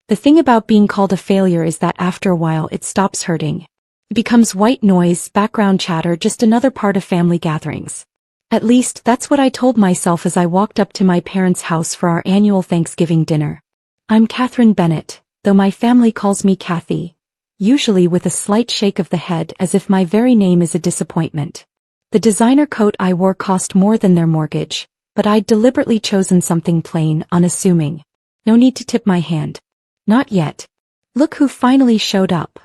The thing about being called a failure is that after a while it stops hurting. It becomes white noise, background chatter, just another part of family gatherings. At least, that's what I told myself as I walked up to my parents' house for our annual Thanksgiving dinner. I'm Catherine Bennett, though my family calls me Kathy, usually with a slight shake of the head as if my very name is a disappointment. The designer coat I wore cost more than their mortgage, but I'd deliberately chosen something plain, unassuming. No need to tip my hand. Not yet. Look who finally showed up.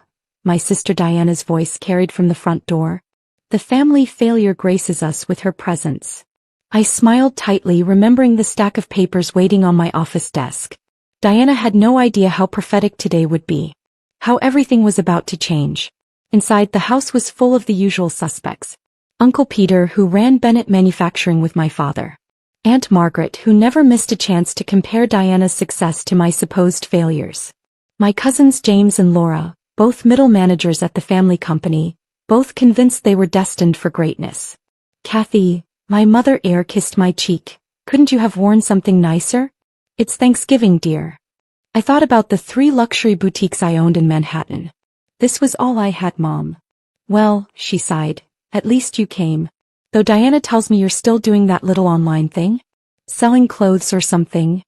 My sister Diana's voice carried from the front door. The family failure graces us with her presence. I smiled tightly, remembering the stack of papers waiting on my office desk. Diana had no idea how prophetic today would be. How everything was about to change. Inside, the house was full of the usual suspects. Uncle Peter, who ran Bennett Manufacturing with my father. Aunt Margaret, who never missed a chance to compare Diana's success to my supposed failures. My cousins James and Laura, both middle managers at the family company, both convinced they were destined for greatness. Kathy, my mother kissed my cheek. Couldn't you have worn something nicer? It's Thanksgiving, dear. I thought about the 3 luxury boutiques I owned in Manhattan. This was all I had, Mom. Well, she sighed, at least you came. Though Diana tells me you're still doing that little online thing? Selling clothes or something?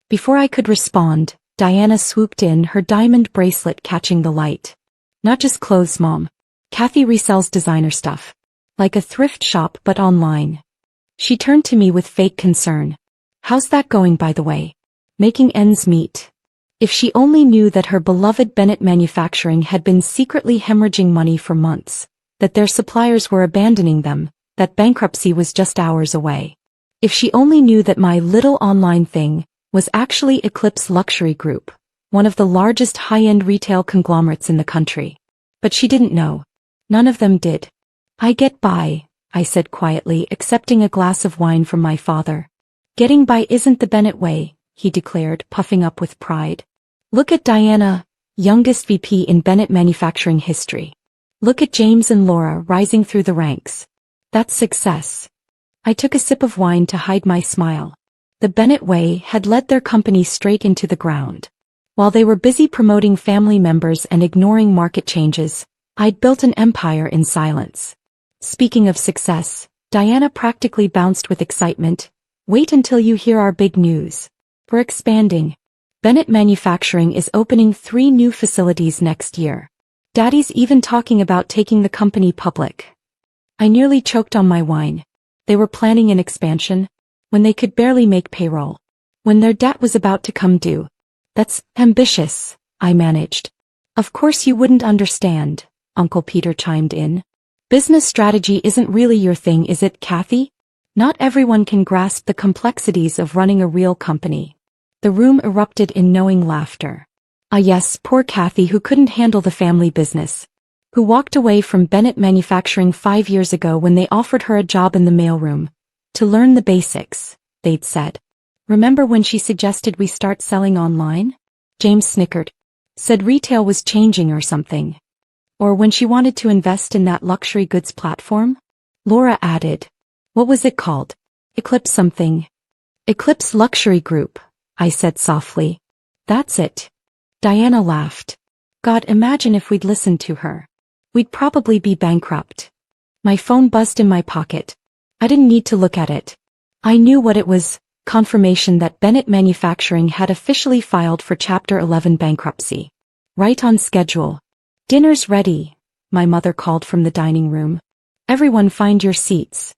Before I could respond, Diana swooped in, her diamond bracelet catching the light. Not just clothes, Mom. Kathy resells designer stuff. Like a thrift shop but online. She turned to me with fake concern. How's that going, by the way? Making ends meet. If she only knew that her beloved Bennett Manufacturing had been secretly hemorrhaging money for months, that their suppliers were abandoning them, that bankruptcy was just hours away. If she only knew that my little online thing was actually Eclipse Luxury Group, one of the largest high-end retail conglomerates in the country. But she didn't know. None of them did. I get by, I said quietly, accepting a glass of wine from my father. Getting by isn't the Bennett way, he declared, puffing up with pride. Look at Diana, youngest VP in Bennett Manufacturing history. Look at James and Laura rising through the ranks. That's success. I took a sip of wine to hide my smile. The Bennett way had led their company straight into the ground. While they were busy promoting family members and ignoring market changes, I'd built an empire in silence. Speaking of success, Diana practically bounced with excitement. Wait until you hear our big news. We're expanding. Bennett Manufacturing is opening 3 new facilities next year. Daddy's even talking about taking the company public. I nearly choked on my wine. They were planning an expansion when they could barely make payroll. When their debt was about to come due. That's ambitious, I managed. Of course you wouldn't understand, Uncle Peter chimed in. Business strategy isn't really your thing, is it, Kathy? Not everyone can grasp the complexities of running a real company. The room erupted in knowing laughter. Ah yes, poor Kathy, who couldn't handle the family business. Who walked away from Bennett Manufacturing 5 years ago when they offered her a job in the mailroom. To learn the basics, they'd said. Remember when she suggested we start selling online? James snickered. Said retail was changing or something. Or when she wanted to invest in that luxury goods platform? Laura added. What was it called? Eclipse something. Eclipse Luxury Group, I said softly. That's it. Diana laughed. God, imagine if we'd listened to her. We'd probably be bankrupt. My phone buzzed in my pocket. I didn't need to look at it. I knew what it was, confirmation that Bennett Manufacturing had officially filed for Chapter 11 bankruptcy. Right on schedule. Dinner's ready, my mother called from the dining room. Everyone find your seats.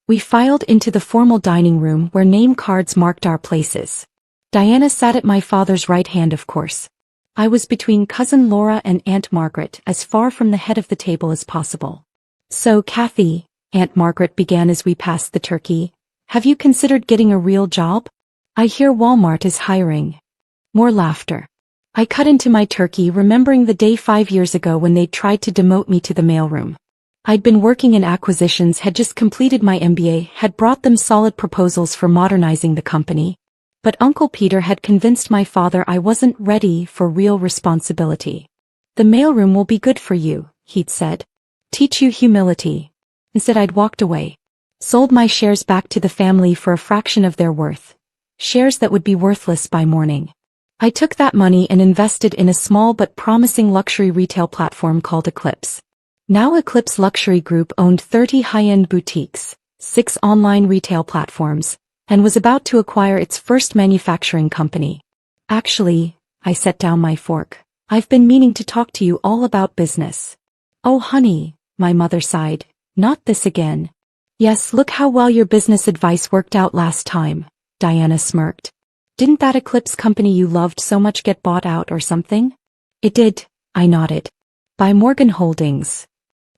We filed into the formal dining room where name cards marked our places. Diana sat at my father's right hand, of course. I was between cousin Laura and Aunt Margaret, as far from the head of the table as possible. So, Kathy, Aunt Margaret began as we passed the turkey, have you considered getting a real job? I hear Walmart is hiring. More laughter. I cut into my turkey, remembering the day 5 years ago when they tried to demote me to the mailroom. I'd been working in acquisitions, had just completed my MBA, had brought them solid proposals for modernizing the company. But Uncle Peter had convinced my father I wasn't ready for real responsibility. The mailroom will be good for you, he'd said. Teach you humility. Instead, I'd walked away. Sold my shares back to the family for a fraction of their worth. Shares that would be worthless by morning. I took that money and invested in a small but promising luxury retail platform called Eclipse. Now Eclipse Luxury Group owned 30 high-end boutiques, 6 online retail platforms, and was about to acquire its first manufacturing company. Actually, I set down my fork. I've been meaning to talk to you all about business. Oh honey, my mother sighed, not this again. Yes, look how well your business advice worked out last time, Diana smirked. Didn't that Eclipse company you loved so much get bought out or something? It did, I nodded. By Morgan Holdings.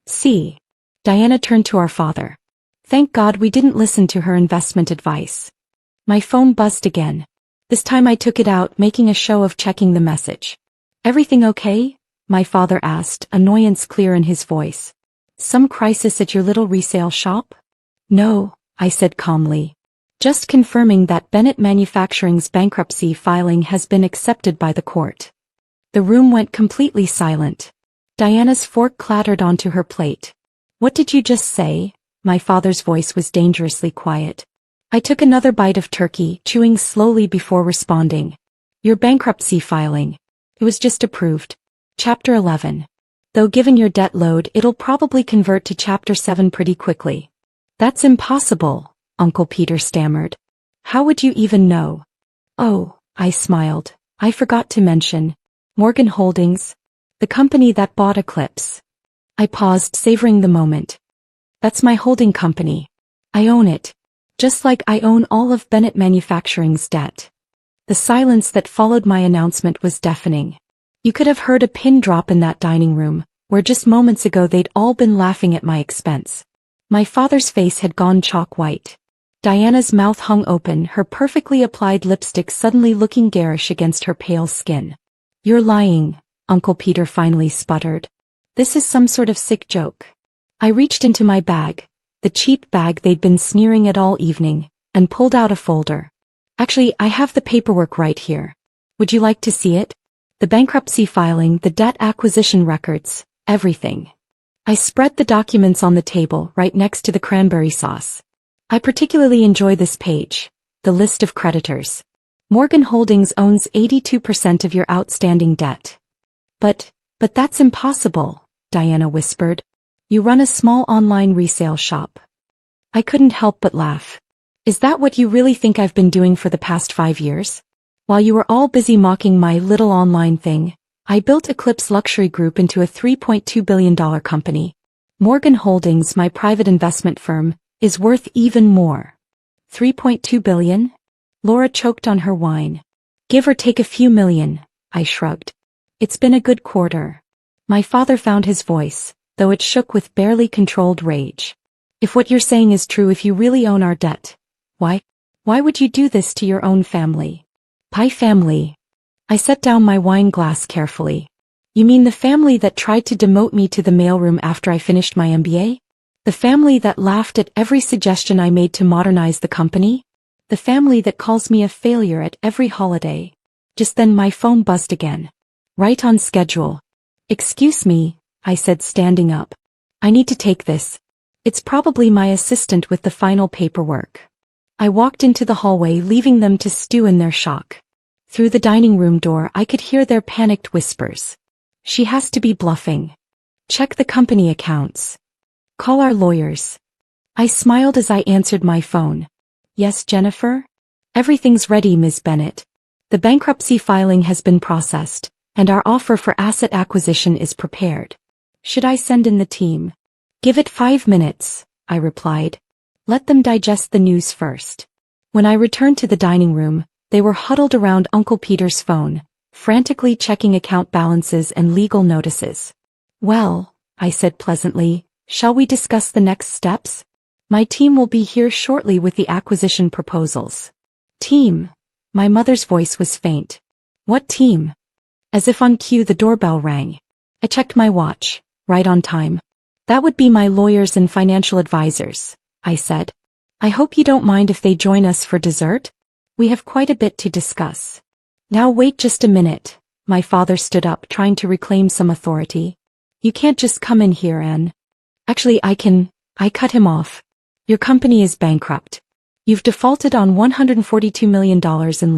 See. Diana turned to our father. Thank God we didn't listen to her investment advice. My phone buzzed again. This time I took it out, making a show of checking the message. Everything okay? My father asked, annoyance clear in his voice. Some crisis at your little resale shop? No, I said calmly. Just confirming that Bennett Manufacturing's bankruptcy filing has been accepted by the court. The room went completely silent. Diana's fork clattered onto her plate. What did you just say? My father's voice was dangerously quiet. I took another bite of turkey, chewing slowly before responding. Your bankruptcy filing. It was just approved. Chapter 11. Though given your debt load, it'll probably convert to Chapter 7 pretty quickly. That's impossible, Uncle Peter stammered. How would you even know? Oh, I smiled. I forgot to mention. Morgan Holdings. The company that bought Eclipse. I paused, savoring the moment. That's my holding company. I own it. Just like I own all of Bennett Manufacturing's debt. The silence that followed my announcement was deafening. You could have heard a pin drop in that dining room, where just moments ago they'd all been laughing at my expense. My father's face had gone chalk white. Diana's mouth hung open, her perfectly applied lipstick suddenly looking garish against her pale skin. You're lying, Uncle Peter finally sputtered. This is some sort of sick joke. I reached into my bag, the cheap bag they'd been sneering at all evening, and pulled out a folder. Actually, I have the paperwork right here. Would you like to see it? The bankruptcy filing, the debt acquisition records, everything. I spread the documents on the table right next to the cranberry sauce. I particularly enjoy this page, the list of creditors. Morgan Holdings owns 82% of your outstanding debt. But that's impossible, Diana whispered. You run a small online resale shop. I couldn't help but laugh. Is that what you really think I've been doing for the past 5 years? While you were all busy mocking my little online thing, I built Eclipse Luxury Group into a $3.2 billion company. Morgan Holdings, my private investment firm, is worth even more. $3.2 billion? Laura choked on her wine. Give or take a few million, I shrugged. It's been a good quarter. My father found his voice, though it shook with barely controlled rage. If what you're saying is true, if you really own our debt, why would you do this to your own family? Pie family. I set down my wine glass carefully. You mean the family that tried to demote me to the mailroom after I finished my MBA? The family that laughed at every suggestion I made to modernize the company? The family that calls me a failure at every holiday? Just then my phone buzzed again. Right on schedule. Excuse me, I said, standing up. I need to take this. It's probably my assistant with the final paperwork. I walked into the hallway, leaving them to stew in their shock. Through the dining room door I could hear their panicked whispers. She has to be bluffing. Check the company accounts. Call our lawyers. I smiled as I answered my phone. Yes, Jennifer? Everything's ready, Ms. Bennett. The bankruptcy filing has been processed, and our offer for asset acquisition is prepared. Should I send in the team? Give it 5 minutes, I replied. Let them digest the news first. When I returned to the dining room, they were huddled around Uncle Peter's phone, frantically checking account balances and legal notices. Well, I said pleasantly, shall we discuss the next steps? My team will be here shortly with the acquisition proposals. Team? My mother's voice was faint. What team? As if on cue, the doorbell rang. I checked my watch. Right on time. That would be my lawyers and financial advisors, I said. I hope you don't mind if they join us for dessert? We have quite a bit to discuss. Now wait just a minute. My father stood up, trying to reclaim some authority. You can't just come in here and... Actually, I can. I cut him off. Your company is bankrupt. You've defaulted on $142 million in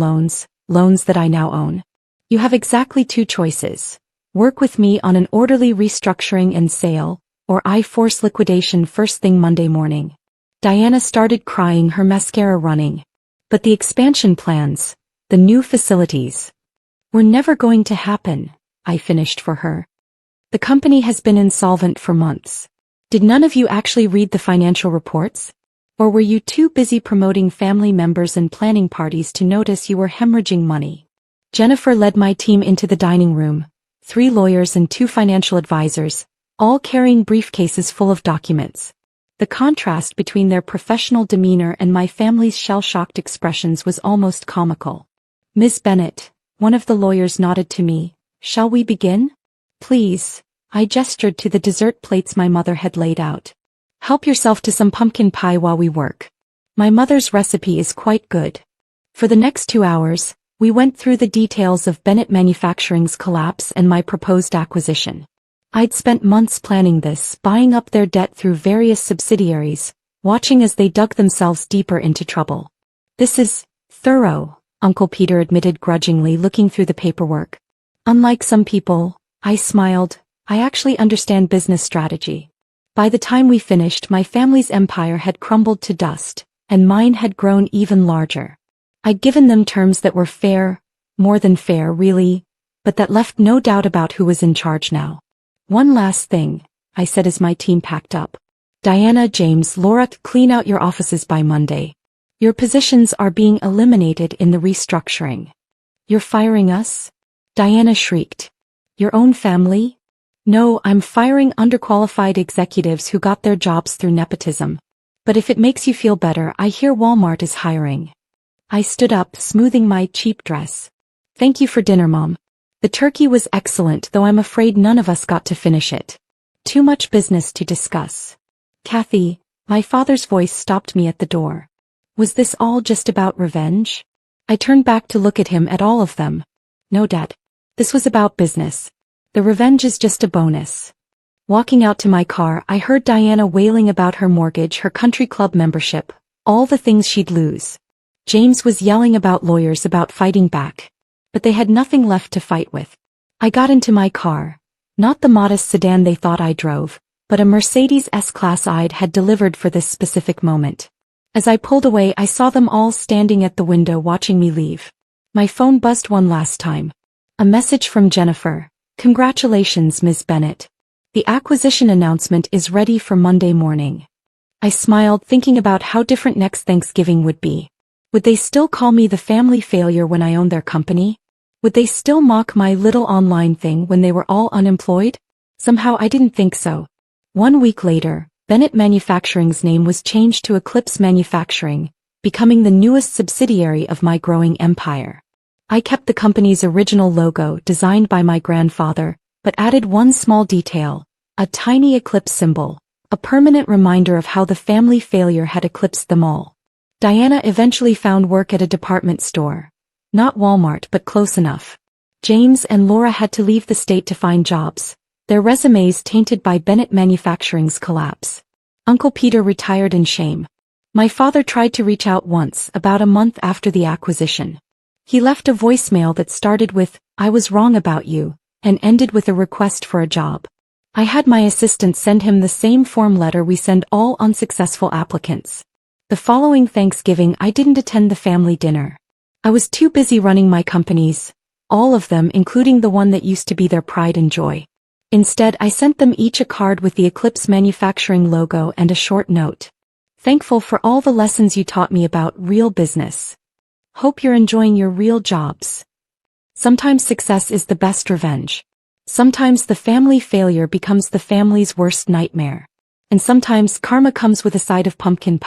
loans that I now own. You have exactly two choices. Work with me on an orderly restructuring and sale, or I force liquidation first thing Monday morning. Diana started crying, her mascara running. But the expansion plans, the new facilities, were never going to happen, I finished for her. The company has been insolvent for months. Did none of you actually read the financial reports? Or were you too busy promoting family members and planning parties to notice you were hemorrhaging money? Jennifer led my team into the dining room, 3 lawyers and 2 financial advisors, all carrying briefcases full of documents. The contrast between their professional demeanor and my family's shell-shocked expressions was almost comical. Ms. Bennett, one of the lawyers nodded to me. Shall we begin? Please, I gestured to the dessert plates my mother had laid out. Help yourself to some pumpkin pie while we work. My mother's recipe is quite good. For the next 2 hours, we went through the details of Bennett Manufacturing's collapse and my proposed acquisition. I'd spent months planning this, buying up their debt through various subsidiaries, watching as they dug themselves deeper into trouble. This is thorough, Uncle Peter admitted grudgingly, looking through the paperwork. Unlike some people, I smiled, I actually understand business strategy. By the time we finished, my family's empire had crumbled to dust, and mine had grown even larger. I'd given them terms that were fair, more than fair really, but that left no doubt about who was in charge now. One last thing, I said as my team packed up. Diana, James, Laura, clean out your offices by Monday. Your positions are being eliminated in the restructuring. You're firing us? Diana shrieked. Your own family? No, I'm firing underqualified executives who got their jobs through nepotism. But if it makes you feel better, I hear Walmart is hiring. I stood up, smoothing my cheap dress. Thank you for dinner, Mom. The turkey was excellent, though I'm afraid none of us got to finish it. Too much business to discuss. Kathy, my father's voice stopped me at the door. Was this all just about revenge? I turned back to look at him, at all of them. No, Dad. This was about business. The revenge is just a bonus. Walking out to my car, I heard Diana wailing about her mortgage, her country club membership, all the things she'd lose. James was yelling about lawyers, about fighting back. But they had nothing left to fight with. I got into my car. Not the modest sedan they thought I drove, but a Mercedes S-Class I'd had delivered for this specific moment. As I pulled away, I saw them all standing at the window watching me leave. My phone buzzed one last time. A message from Jennifer. Congratulations, Ms. Bennett. The acquisition announcement is ready for Monday morning. I smiled, thinking about how different next Thanksgiving would be. Would they still call me the family failure when I owned their company? Would they still mock my little online thing when they were all unemployed? Somehow I didn't think so. 1 week later, Bennett Manufacturing's name was changed to Eclipse Manufacturing, becoming the newest subsidiary of my growing empire. I kept the company's original logo, designed by my grandfather, but added one small detail, a tiny eclipse symbol, a permanent reminder of how the family failure had eclipsed them all. Diana eventually found work at a department store. Not Walmart, but close enough. James and Laura had to leave the state to find jobs, their resumes tainted by Bennett Manufacturing's collapse. Uncle Peter retired in shame. My father tried to reach out once, about a month after the acquisition. He left a voicemail that started with, "I was wrong about you," and ended with a request for a job. I had my assistant send him the same form letter we send all unsuccessful applicants. The following Thanksgiving, I didn't attend the family dinner. I was too busy running my companies, all of them, including the one that used to be their pride and joy. Instead, I sent them each a card with the Eclipse Manufacturing logo and a short note. Thankful for all the lessons you taught me about real business. Hope you're enjoying your real jobs. Sometimes success is the best revenge. Sometimes the family failure becomes the family's worst nightmare. And sometimes karma comes with a side of pumpkin pie.